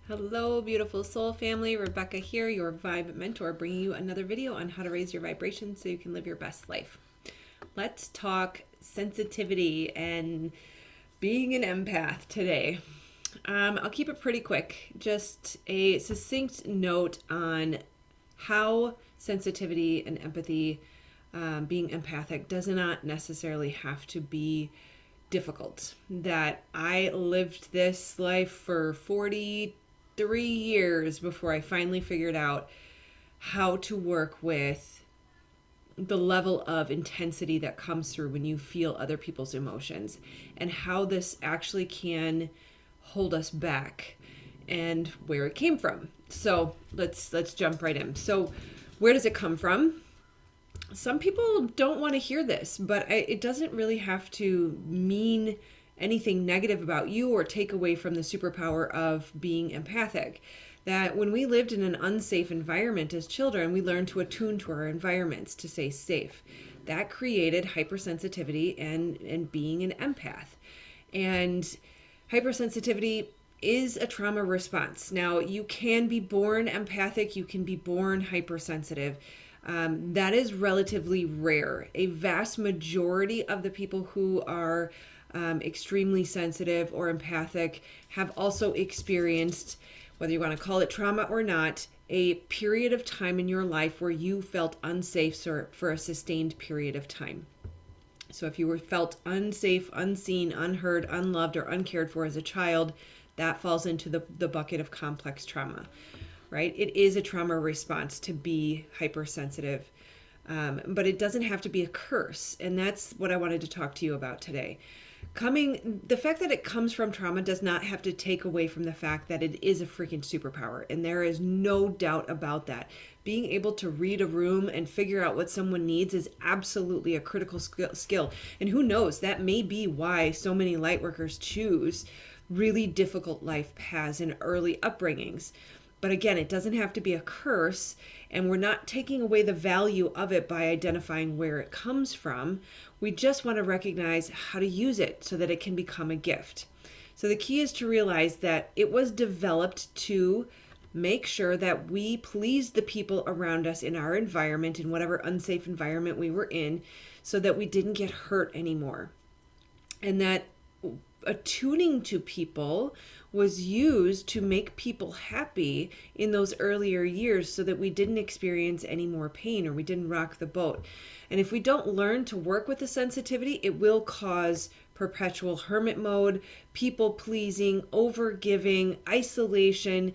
Hello, beautiful soul family. Rebecca here, your Vibe Mentor, bringing you another video on how to raise your vibration so you can live your best life. Let's talk sensitivity and being an empath today. I'll keep it pretty quick. Just a succinct note on how sensitivity and empathy, being empathic, does not necessarily have to be difficult. That I lived this life for 43 years before I finally figured out how to work with the level of intensity that comes through when you feel other people's emotions, and how this actually can hold us back and where it came from. So let's jump right in. So where does it come from? Some people don't want to hear this, but it doesn't really have to mean anything negative about you or take away from the superpower of being empathic. That when we lived in an unsafe environment as children, we learned to attune to our environments to stay safe. That created hypersensitivity and being an empath. And hypersensitivity is a trauma response. Now, you can be born empathic, you can be born hypersensitive. That is relatively rare. A vast majority of the people who are extremely sensitive or empathic have also experienced, whether you want to call it trauma or not, a period of time in your life where you felt unsafe for a sustained period of time. So if you were felt unsafe, unseen, unheard, unloved, or uncared for as a child, that falls into the bucket of complex trauma, right? It is a trauma response to be hypersensitive, but it doesn't have to be a curse. And that's what I wanted to talk to you about today. The fact that it comes from trauma does not have to take away from the fact that it is a freaking superpower. And there is no doubt about that. Being able to read a room and figure out what someone needs is absolutely a critical skill. And who knows, that may be why so many light workers choose really difficult life paths and early upbringings. But again, it doesn't have to be a curse, and we're not taking away the value of it by identifying where it comes from. We just want to recognize how to use it so that it can become a gift. So the key is to realize that it was developed to make sure that we pleased the people around us in our environment, in whatever unsafe environment we were in, so that we didn't get hurt anymore. And that attuning to people was used to make people happy in those earlier years so that we didn't experience any more pain or we didn't rock the boat. And if we don't learn to work with the sensitivity, it will cause perpetual hermit mode, people pleasing, over giving, isolation,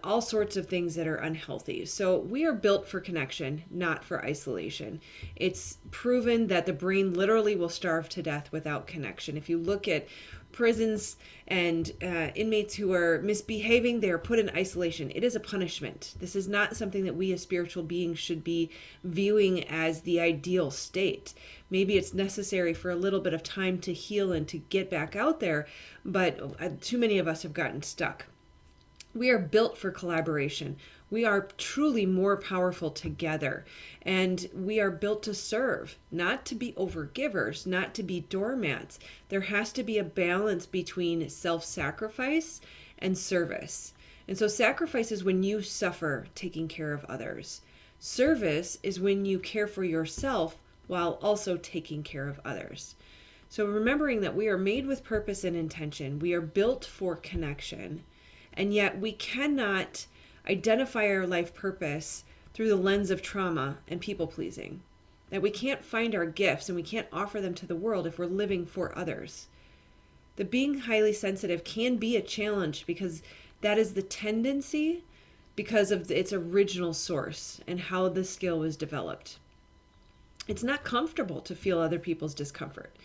all sorts of things that are unhealthy. So we are built for connection, not for isolation. It's proven that the brain literally will starve to death without connection. If you look at prisons and inmates who are misbehaving, they are put in isolation. It is a punishment. This is not something that we as spiritual beings should be viewing as the ideal state. Maybe it's necessary for a little bit of time to heal and to get back out there, but too many of us have gotten stuck. We are built for collaboration. We are truly more powerful together, and we are built to serve, not to be overgivers, not to be doormats. There has to be a balance between self-sacrifice and service. And so sacrifice is when you suffer taking care of others. Service is when you care for yourself while also taking care of others. So remembering that we are made with purpose and intention, we are built for connection, and yet we cannot identify our life purpose through the lens of trauma and people pleasing. That we can't find our gifts and we can't offer them to the world if we're living for others. The being highly sensitive can be a challenge because that is the tendency because of its original source and how the skill was developed. It's not comfortable to feel other people's discomfort.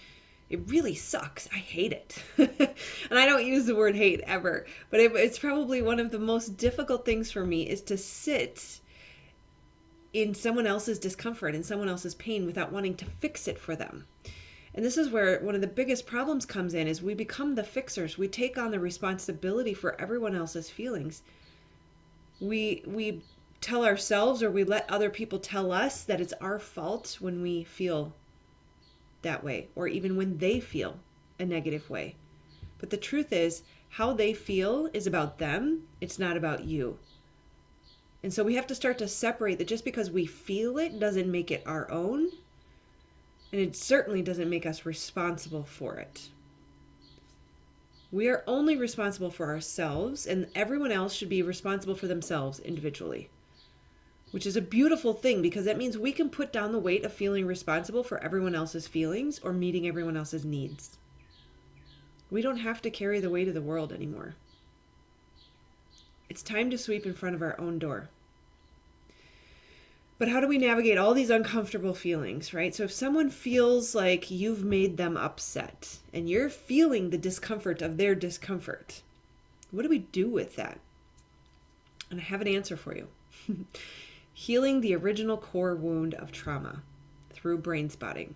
It really sucks. I hate it. And I don't use the word hate ever, but it's probably one of the most difficult things for me is to sit in someone else's discomfort and someone else's pain without wanting to fix it for them. And this is where one of the biggest problems comes in is we become the fixers. We take on the responsibility for everyone else's feelings. We tell ourselves, or we let other people tell us, that it's our fault when we feel that way, or even when they feel a negative way. But the truth is, how they feel is about them. It's not about you. And so we have to start to separate that just because we feel it doesn't make it our own. And it certainly doesn't make us responsible for it. We are only responsible for ourselves, and everyone else should be responsible for themselves individually. Which is a beautiful thing, because that means we can put down the weight of feeling responsible for everyone else's feelings or meeting everyone else's needs. We don't have to carry the weight of the world anymore. It's time to sweep in front of our own door. But how do we navigate all these uncomfortable feelings, right? So if someone feels like you've made them upset and you're feeling the discomfort of their discomfort, what do we do with that? And I have an answer for you. Healing the original core wound of trauma through brain spotting.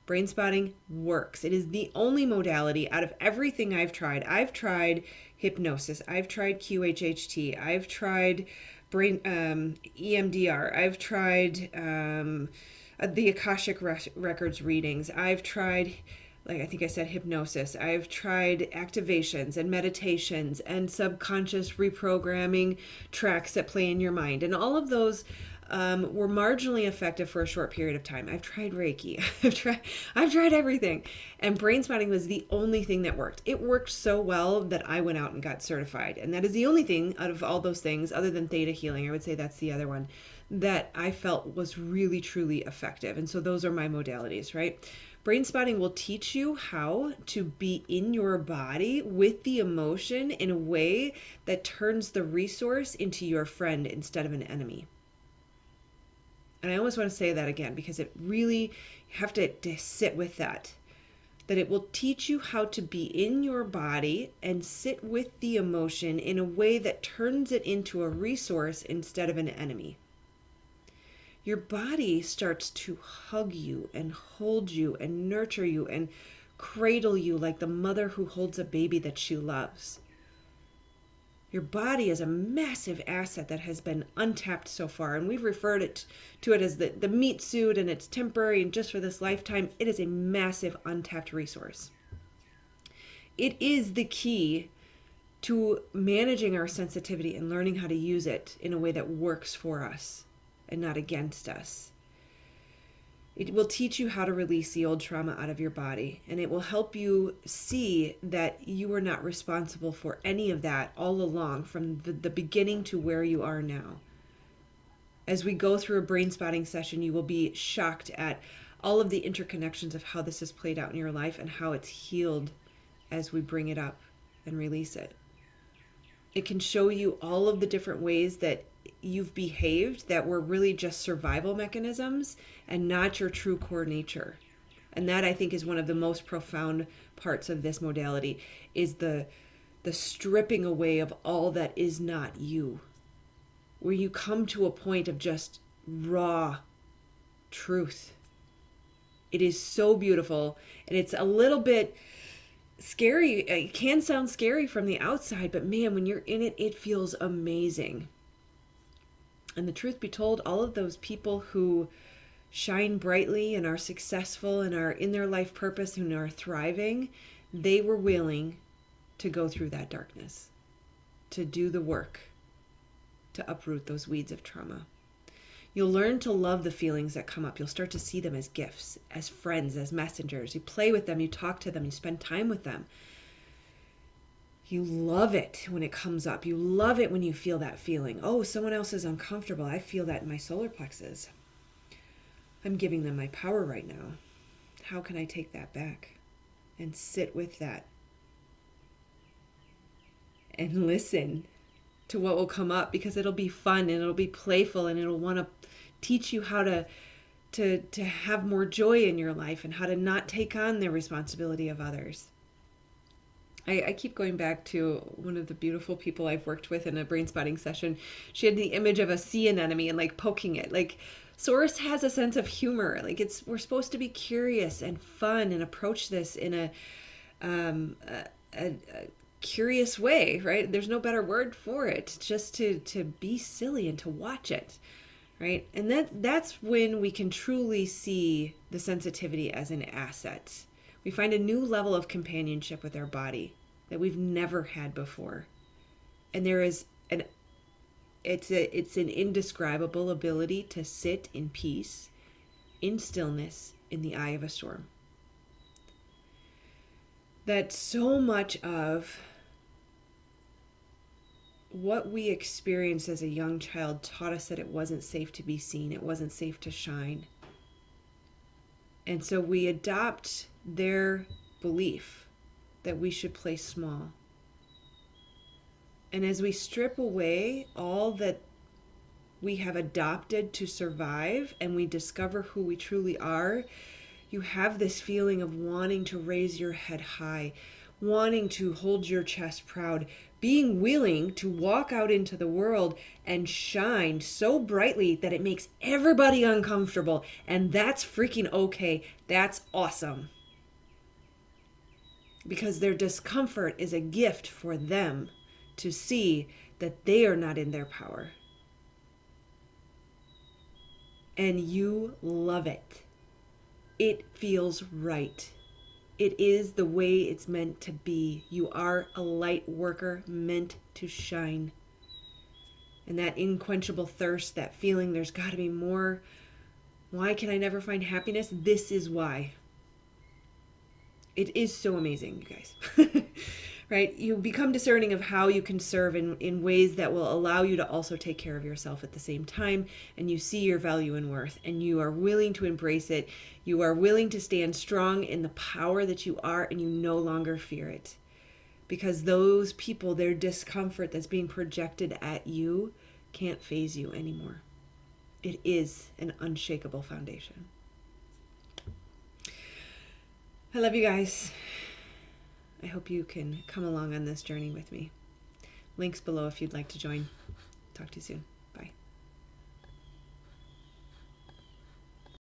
Brain spotting works. It is the only modality out of everything I've tried. I've tried hypnosis. I've tried QHHT. I've tried brain EMDR. I've tried the Akashic Records readings. I've tried, like I think I said, hypnosis. I've tried activations and meditations and subconscious reprogramming tracks that play in your mind. And all of those were marginally effective for a short period of time. I've tried Reiki. I've tried everything. And brain spotting was the only thing that worked. It worked so well that I went out and got certified. And that is the only thing out of all those things, other than theta healing, I would say that's the other one, that I felt was really, truly effective. And so those are my modalities, right? Brain spotting will teach you how to be in your body with the emotion in a way that turns the resource into your friend instead of an enemy. And I almost want to say that again, because it really, you have to sit with that. That it will teach you how to be in your body and sit with the emotion in a way that turns it into a resource instead of an enemy. Your body starts to hug you and hold you and nurture you and cradle you like the mother who holds a baby that she loves. Your body is a massive asset that has been untapped so far, and we've referred to it as the meat suit, and it's temporary and just for this lifetime. It is a massive untapped resource. It is the key to managing our sensitivity and learning how to use it in a way that works for us and not against us. It will teach you how to release the old trauma out of your body, and it will help you see that you were not responsible for any of that all along, from the beginning to where you are now. As we go through a brain spotting session, you will be shocked at all of the interconnections of how this has played out in your life and how it's healed as we bring it up and release it. It can show you all of the different ways that you've behaved that were really just survival mechanisms and not your true core nature. And that, I think, is one of the most profound parts of this modality, is the stripping away of all that is not you, where you come to a point of just raw truth. It is so beautiful, and it's a little bit scary. It can sound scary from the outside, but man, when you're in it, it feels amazing. And the truth be told, all of those people who shine brightly and are successful and are in their life purpose and are thriving, they were willing to go through that darkness, to do the work, to uproot those weeds of trauma. You'll learn to love the feelings that come up. You'll start to see them as gifts, as friends, as messengers. You play with them, you talk to them, you spend time with them. You love it when it comes up. You love it when you feel that feeling. Oh, someone else is uncomfortable. I feel that in my solar plexus. I'm giving them my power right now. How can I take that back? And sit with that. And listen to what will come up, because it'll be fun and it'll be playful and it'll want to teach you how to have more joy in your life and how to not take on the responsibility of others. I keep going back to one of the beautiful people I've worked with in a brain spotting session. She had the image of a sea anemone and like poking it. Like, Source has a sense of humor. Like, we're supposed to be curious and fun and approach this in a curious way, right? There's no better word for it. Just to be silly and to watch it, right? And that's when we can truly see the sensitivity as an asset. We find a new level of companionship with our body. that we've never had before. And there is it's an indescribable ability to sit in peace, in stillness, in the eye of a storm. That so much of what we experienced as a young child taught us that it wasn't safe to be seen, it wasn't safe to shine. And so we adopt their belief that we should play small. And as we strip away all that we have adopted to survive and we discover who we truly are, you have this feeling of wanting to raise your head high, wanting to hold your chest proud, being willing to walk out into the world and shine so brightly that it makes everybody uncomfortable. And that's freaking okay. That's awesome. Because their discomfort is a gift for them to see that they are not in their power. And you love it. It feels right. It is the way it's meant to be. You are a light worker meant to shine. And that unquenchable thirst, that feeling there's got to be more. Why can I never find happiness? This is why. It is so amazing, you guys. Right? You become discerning of how you can serve in ways that will allow you to also take care of yourself at the same time. And you see your value and worth. And you are willing to embrace it. You are willing to stand strong in the power that you are. And you no longer fear it. Because those people, their discomfort that's being projected at you can't faze you anymore. It is an unshakable foundation. I love you guys. I hope you can come along on this journey with me. Links below if you'd like to join. Talk to you soon.